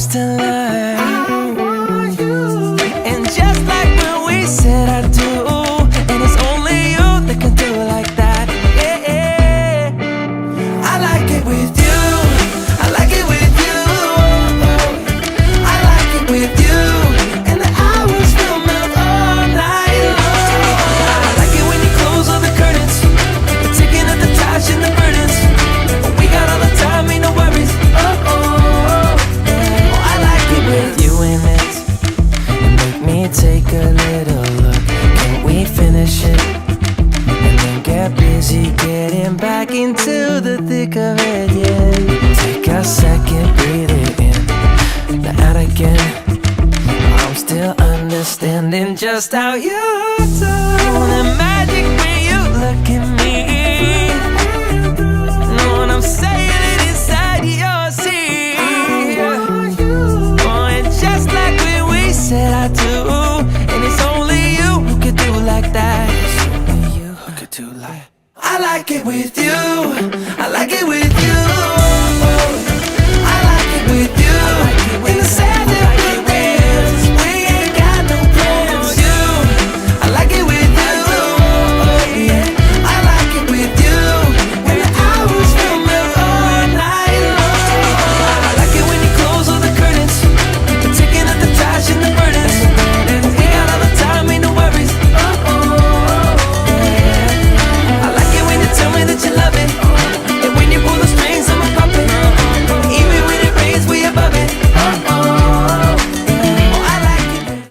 first in line. And just like when we said I do, and it's only you that can do it like that. Yeah, I like it with you. I like it with you. I like it with you. And the hours will melt all night long. I like it when you close all the curtains, taking up the touch and the burdens. We got all the time, ain't no worries. Oh, I like it with you in it. And make me take a little look. Can't we finish it? And then get busy getting back into the thick of it, yeah. Take a second, breathe it in, then out again. I'm still understanding just how you do. The magic when you look at me. Know what I'm saying? It inside your seat. Oh, and just like when we said I do, and it's only you who could do like that. It's only you who could do like. I like it with you.